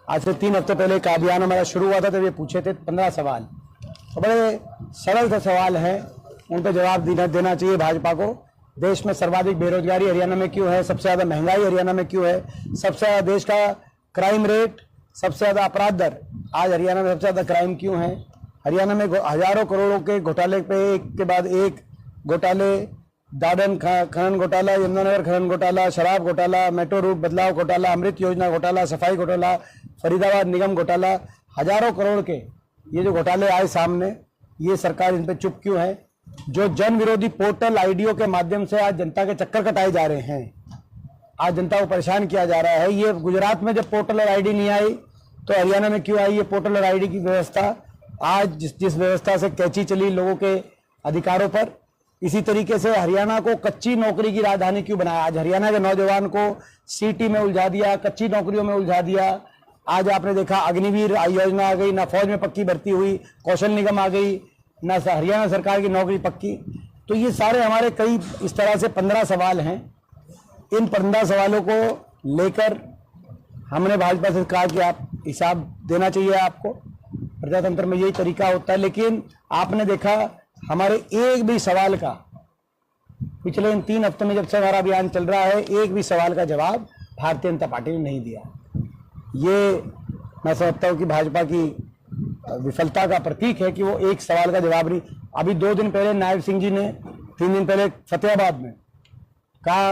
आज से 3 हफ्ते पहले एक अभियान हमारा शुरू हुआ था, तो ये पूछे थे 15 सवाल, तो बड़े सरल से सवाल हैं, उन पर जवाब देना चाहिए भाजपा को। देश में सर्वाधिक बेरोजगारी हरियाणा में क्यों है? सबसे ज़्यादा महंगाई हरियाणा में क्यों है? सबसे ज़्यादा देश का क्राइम रेट, सबसे ज़्यादा अपराध दर, आज हरियाणा में सबसे ज़्यादा क्राइम क्यों है? हरियाणा में हजारों करोड़ों के घोटाले पे एक के बाद एक घोटाले, दादन खनन घोटाला, यमुनानगर खनन घोटाला, शराब घोटाला, मेट्रो रूट बदलाव घोटाला, अमृत योजना घोटाला, सफाई घोटाला, फरीदाबाद निगम घोटाला, हजारों करोड़ के ये जो घोटाले आए सामने, ये सरकार इन पे चुप क्यों है? जो जन विरोधी पोर्टल आईडीओ के माध्यम से आज जनता के चक्कर कटाए जा रहे हैं, आज जनता को परेशान किया जा रहा है। ये गुजरात में जब पोर्टल और आईडी नहीं आई, तो हरियाणा में क्यों आई ये पोर्टल और आईडी की व्यवस्था? आज जिस व्यवस्था से कैची चली लोगों के अधिकारों पर, इसी तरीके से हरियाणा को कच्ची नौकरी की राजधानी क्यों बनाया? आज हरियाणा के नौजवान को सीटी में उलझा दिया, कच्ची नौकरियों में उलझा दिया। आज आपने देखा अग्निवीर योजना आ गई, ना फौज में पक्की भर्ती हुई, कौशल निगम आ गई, ना हरियाणा सरकार की नौकरी पक्की। तो ये सारे हमारे कई इस तरह से 15 सवाल हैं। इन 15 सवालों को लेकर हमने भाजपा से कहा कि आप हिसाब देना चाहिए आपको, प्रजातंत्र में यही तरीका होता है। लेकिन आपने देखा हमारे एक भी सवाल का, पिछले इन 3 हफ्तों में जब से हमारा अभियान चल रहा है, एक भी सवाल का जवाब भारतीय जनता पार्टी ने नहीं दिया। ये मैं समझता हूँ कि भाजपा की विफलता का प्रतीक है कि वो एक सवाल का जवाब नहीं। अभी 2 दिन पहले नायब सिंह जी ने, 3 दिन पहले फतेहाबाद में कहा,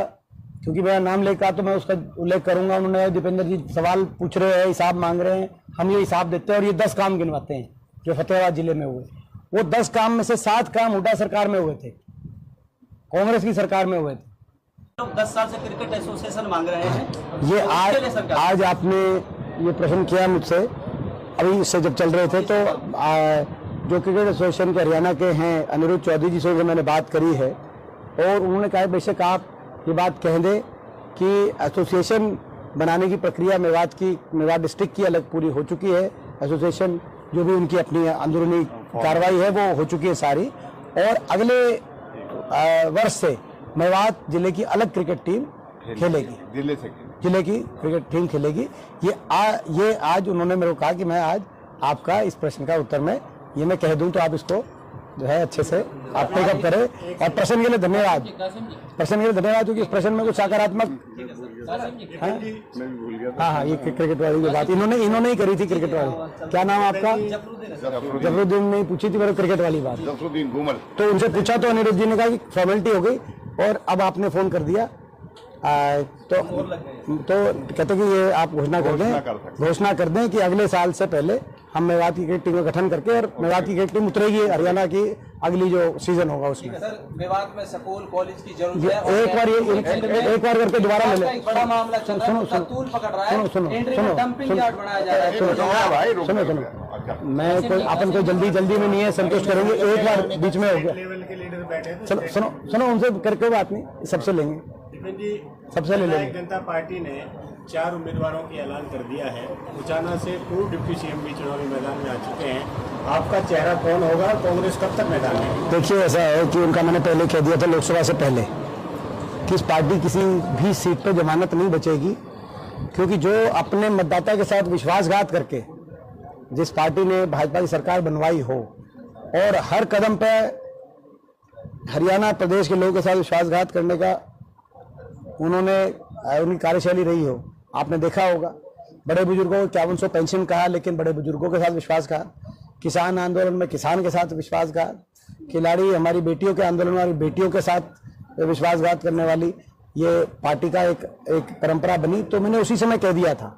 क्योंकि मेरा नाम लेकर तो मैं उसका उल्लेख करूंगा, उन्होंने दीपेंद्र जी सवाल पूछ रहे हैं, हिसाब मांग रहे हैं, हम ये हिसाब देते हैं और ये 10 काम गिनवाते हैं जो फतेहाबाद जिले में हुए। वो 10 काम में से 7 काम हुड्डा सरकार में हुए थे, कांग्रेस की सरकार में हुए थे। लोग 10 साल से क्रिकेट एसोसिएशन मांग रहे हैं। ये आज आपने ये प्रश्न किया मुझसे, अभी इससे जब चल रहे थे तो जो क्रिकेट एसोसिएशन के हरियाणा के हैं अनिरुद्ध चौधरी जी से मैंने बात करी है, और उन्होंने कहा बेशक आप ये बात कह दें कि एसोसिएशन बनाने की प्रक्रिया मेवात डिस्ट्रिक्ट की अलग पूरी हो चुकी है। एसोसिएशन जो भी उनकी अपनी अंदरूनी कार्रवाई है वो हो चुकी है सारी, और अगले वर्ष से मेवात जिले की अलग क्रिकेट टीम खेलेगी, जिले की क्रिकेट टीम खेलेगी। ये आज उन्होंने मेरे को कहा कि मैं आज आपका इस प्रश्न का उत्तर में ये मैं कह दूं तो आप इसको जो है अच्छे से आप टेकअप करें। और प्रश्न के लिए धन्यवाद, क्योंकि इस प्रश्न में कुछ सकारात्मक, हाँ, ये क्रिकेट वाली जो बात इन्होंने ही करी थी, क्रिकेट वाली। क्या नाम आपका? जफरुद्दीन ने पूछी थी मेरे क्रिकेट वाली बात, तो उनसे पूछा तो अनिरुद्ध जी ने कहा कि फॉर्मेलिटी हो गई, और अब आपने फोन कर दिया तो कहते कि ये आप घोषणा कर दें कि अगले साल से पहले हम मेवात की क्रिकेट टीम का गठन करके, और मेवात की क्रिकेट टीम उतरेगी हरियाणा की अगली जो सीजन होगा उसमें। सर, मेवात में स्कूल कॉलेज की जरूरत है। एक बार करके दोबारा ले लें। बड़ा मामला चल रहा है, तूल पकड़ रहा है, डंपिंग यार्ड बनाया जा रहा है। सुनो, मैं कोई अपन को जल्दी में नहीं है, संतुष्ट करेंगे। एक बार बीच में हो गया, सुनो उनसे करके बात नहीं, सबसे लेंगे, सबसे ले लेंगे। जनता पार्टी ने 4 उम्मीदवारों की ऐलान कर दिया है। उचाना से पूर्व डिप्टी सीएम भी चुनावी मैदान में आ चुके हैं। आपका चेहरा कौन होगा? कांग्रेस कब तक मैदान में? देखिए, ऐसा है कि उनका मैंने पहले कह दिया था लोकसभा से पहले कि इस पार्टी किसी भी सीट पर जमानत नहीं बचेगी, क्योंकि जो अपने मतदाता के साथ विश्वासघात करके जिस पार्टी ने भाजपा की सरकार बनवाई हो, और हर कदम पर हरियाणा प्रदेश के लोगों के साथ विश्वासघात करने का उनकी कार्यशैली रही हो, आपने देखा होगा। बड़े बुजुर्गों को 5100 पेंशन कहा, लेकिन बड़े बुजुर्गों के साथ विश्वासघात, किसान आंदोलन में किसान के साथ विश्वासघात, खिलाड़ी हमारी बेटियों के आंदोलन में हमारी बेटियों के साथ विश्वासघात करने वाली ये पार्टी का एक परंपरा बनी। तो मैंने उसी समय कह दिया था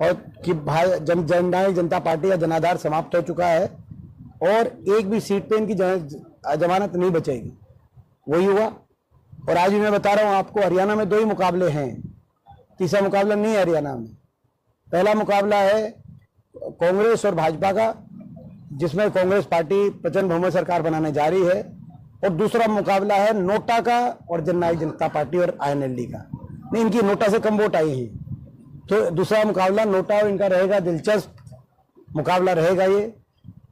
और कि जननायक जनता पार्टी का जनाधार समाप्त हो चुका है, और एक भी सीट पे इनकी जमानत नहीं बचेगी। वही हुआ, और आज भी मैं बता रहा हूं आपको, हरियाणा में 2 ही मुकाबले हैं, तीसरा मुकाबला नहीं है हरियाणा में। पहला मुकाबला है कांग्रेस और भाजपा का, जिसमें कांग्रेस पार्टी प्रचंड बहुमत सरकार बनाने जा रही है, और दूसरा मुकाबला है नोटा का और जननायक जनता पार्टी और आईएनएलडी का। नहीं, इनकी नोटा से कम वोट आई है, तो दूसरा मुकाबला नोटा और इनका रहेगा, दिलचस्प मुकाबला रहेगा ये।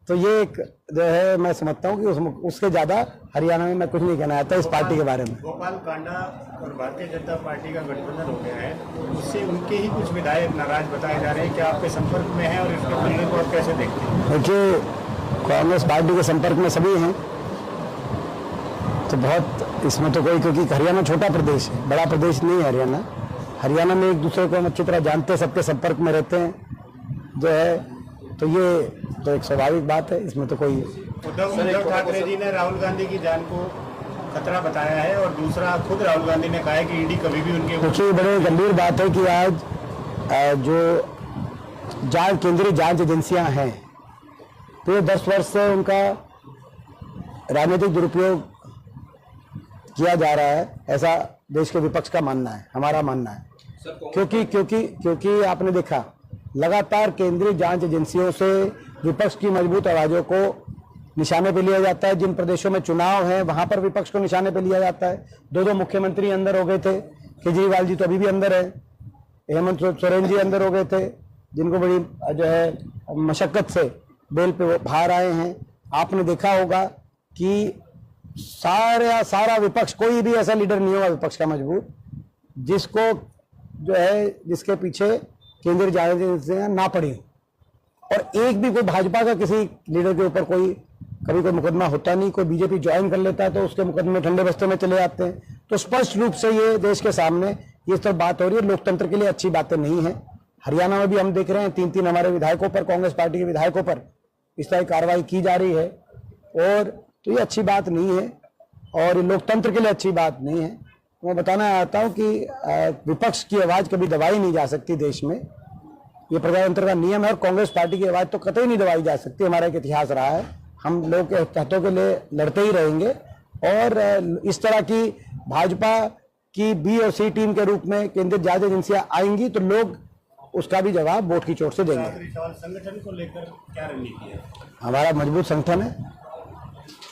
तो ये एक जो है मैं समझता हूँ कि उसके ज्यादा हरियाणा में मैं कुछ नहीं कहना चाहता इस पार्टी के बारे में। गोपाल कांडा और भारतीय जनता पार्टी का गठबंधन हो गया है, उससे उनके ही कुछ विधायक नाराज बताए जा रहे हैं। क्या आपके संपर्क में है और इसके बदले को आप कैसे देखते हैं? देखिए, कांग्रेस पार्टी के संपर्क में सभी हैं, तो बहुत इसमें तो कोई, क्योंकि हरियाणा छोटा प्रदेश है, बड़ा प्रदेश नहीं है हरियाणा। हरियाणा में एक दूसरे को हम अच्छी तरह जानते हैं, सबके संपर्क में रहते हैं जो है, तो ये तो एक स्वाभाविक बात है, इसमें तो कोई। उद्धव ठाकरे जी ने राहुल गांधी की जान को खतरा बताया है और दूसरा खुद राहुल गांधी ने कहा है कि ईडी कभी भी उनके। देखिए, बड़े गंभीर बात है कि आज जो केंद्रीय जांच एजेंसियां हैं, तो ये 10 वर्ष से उनका राजनीतिक दुरुपयोग किया जा रहा है, ऐसा देश के विपक्ष का मानना है, हमारा मानना है। क्योंकि आपने देखा लगातार केंद्रीय जांच एजेंसियों से विपक्ष की मजबूत आवाजों को निशाने पे लिया जाता है। जिन प्रदेशों में चुनाव है वहां पर विपक्ष को निशाने पे लिया जाता है। 2 मुख्यमंत्री अंदर हो गए थे, केजरीवाल जी तो अभी भी अंदर है, हेमंत सोरेन जी अंदर हो गए थे, जिनको बड़ी जो है मशक्कत से बेल पे बाहर आए हैं। आपने देखा होगा कि सारा विपक्ष, कोई भी ऐसा लीडर नहीं होगा विपक्ष का मजबूत जिसको जो है, जिसके पीछे केंद्रीय जांच एजेंसियां ना पड़ी, और एक भी कोई भाजपा का किसी लीडर के ऊपर कभी कोई मुकदमा होता नहीं। कोई बीजेपी ज्वाइन कर लेता है तो उसके मुकदमे ठंडे बस्ते में चले जाते हैं। तो स्पष्ट रूप से ये देश के सामने ये सब बात हो रही है, लोकतंत्र के लिए अच्छी बातें नहीं है। हरियाणा में भी हम देख रहे हैं 3 हमारे विधायकों पर, कांग्रेस पार्टी के विधायकों पर इस तरह की कार्रवाई की जा रही है, और तो ये अच्छी बात नहीं है और लोकतंत्र के लिए अच्छी बात नहीं है। मैं बताना चाहता हूँ कि विपक्ष की आवाज कभी दबाई नहीं जा सकती देश में, ये प्रजातंत्र का नियम है, और कांग्रेस पार्टी की आवाज तो कतई नहीं दबाई जा सकती। हमारा एक इतिहास रहा है, हम लोग के हितों के लिए लड़ते ही रहेंगे, और इस तरह की भाजपा की बी और सी टीम के रूप में केंद्रीय जांच एजेंसियां आएंगी तो लोग उसका भी जवाब वोट की चोट से देंगे। संगठन को लेकर क्या रणनीति है? हमारा मजबूत संगठन है,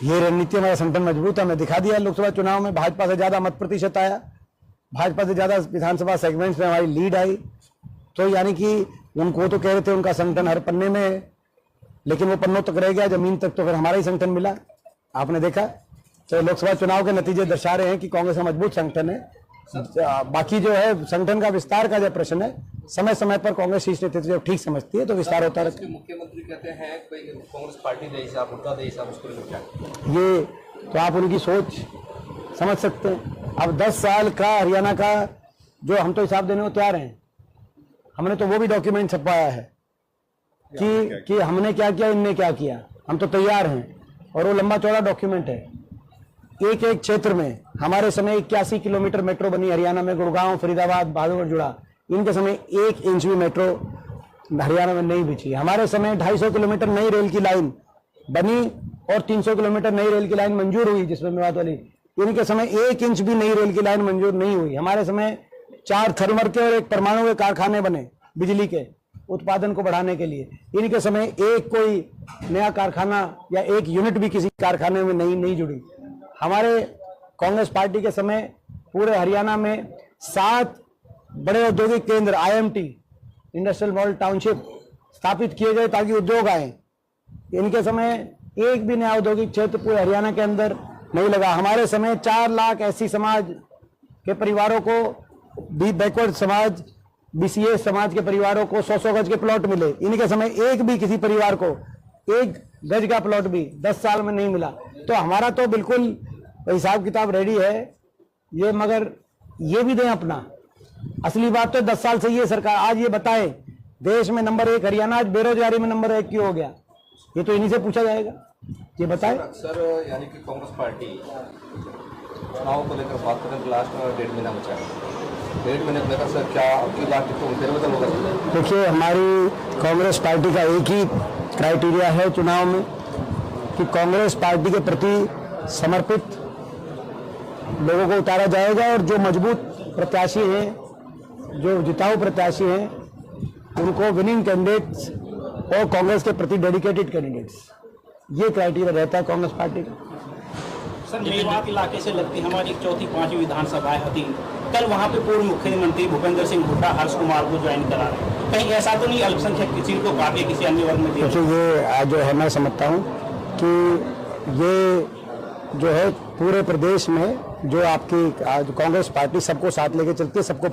ये रणनीति, हमारा संगठन मजबूत है। हमने दिखा दिया लोकसभा चुनाव में भाजपा से ज्यादा मत प्रतिशत आया, भाजपा से ज्यादा विधानसभा सेगमेंट्स में हमारी लीड आई। तो यानी कि उनको तो कह रहे थे उनका संगठन हर पन्ने में है, लेकिन वो पन्नों तक रह गया, जमीन तक तो फिर हमारा ही संगठन मिला। आपने देखा, तो लोकसभा चुनाव के नतीजे दर्शा रहे हैं कि कांग्रेस का मजबूत संगठन है। बाकी जो है संगठन का विस्तार का जो प्रश्न है, समय समय पर कांग्रेस शीर्ष नेतृत्व जब ठीक समझती है तो विस्तार होता रहता है। मुख्यमंत्री कहते हैं कांग्रेस पार्टी दे हिसाब, मुद्दा दे हिसाब, उसको लेकर क्या? ये तो आप उनकी सोच समझ सकते हैं। अब 10 साल का हरियाणा का जो हम तो हिसाब देने को तैयार हैं, हमने तो वो भी डॉक्यूमेंट छपवाया है कि हमने क्या किया, इनने क्या किया, हम तो तैयार हैं, और वो लंबा चौड़ा डॉक्यूमेंट है। एक क्षेत्र में हमारे समय 81 किलोमीटर मेट्रो बनी हरियाणा में, गुड़गांव, फरीदाबाद, बहादुरगढ़ जुड़ा। इनके समय 1 इंच भी मेट्रो हरियाणा में नहीं बिछी। हमारे समय 250 किलोमीटर नई रेल की लाइन बनी और 300 किलोमीटर नई रेल की लाइन मंजूर हुई, जिसमें मेवात वाली। इनके समय 1 इंच भी नई रेल की लाइन मंजूर नहीं हुई। हमारे समय 4 थर्मल के और 1 परमाणु के कारखाने बने बिजली के उत्पादन को बढ़ाने के लिए। इनके समय एक कोई नया कारखाना या 1 यूनिट भी किसी कारखाने में नहीं जुड़ी। हमारे कांग्रेस पार्टी के समय पूरे हरियाणा में 7 बड़े औद्योगिक केंद्र, IMT, इंडस्ट्रियल मॉडल टाउनशिप स्थापित किए गए ताकि उद्योग आए। इनके समय एक भी नया औद्योगिक क्षेत्र पूरे हरियाणा के अंदर नहीं लगा। हमारे समय 4 लाख ऐसी समाज के परिवारों को, बैकवर्ड समाज, BCA समाज के परिवारों को 100 गज के प्लॉट मिले। इनके समय एक भी किसी परिवार को 1 गज का प्लॉट भी 10 साल में नहीं मिला। तो हमारा तो बिल्कुल हिसाब किताब रेडी है ये, मगर ये भी दें अपना। असली बात तो 10 साल से ये सरकार, आज ये बताएं देश में नंबर 1 हरियाणा आज बेरोजगारी में नंबर 1 क्यों हो गया, ये तो इन्हीं से पूछा जाएगा, ये बताएं। सर यानी कि कांग्रेस पार्टी चुनाव को लेकर बात करें तो लास्ट में 1.5 महीना बचा है। 1.5 महीने लेकर सर क्या आपकी बात तो फेरबदल होगा? देखिए, हमारी कांग्रेस पार्टी का एक ही क्राइटेरिया है चुनाव में कि कांग्रेस पार्टी के प्रति समर्पित लोगों को उतारा जाएगा, और जो मजबूत प्रत्याशी हैं, जो जिताऊ प्रत्याशी हैं, उनको विनिंग कैंडिडेट्स और कांग्रेस के प्रति डेडिकेटेड कैंडिडेट्स, ये क्राइटेरिया रहता है कांग्रेस पार्टी का। सर, मेवात इलाके से लगती हमारी 4थी 5वीं विधानसभाएं होती, कल वहां पे पूर्व मुख्यमंत्री भूपेंद्र सिंह हुड्डा हर्ष कुमार को ज्वाइन करा रहे हैं, कहीं ऐसा तो नहीं अल्पसंख्यक किसी को काट के किसी अन्य वर्ग में दिया? क्योंकि ये जो है मैं समझता हूँ कि ये जो है पूरे प्रदेश में जो आपकी कांग्रेस पार्टी सबको साथ लेके चलती है, सबको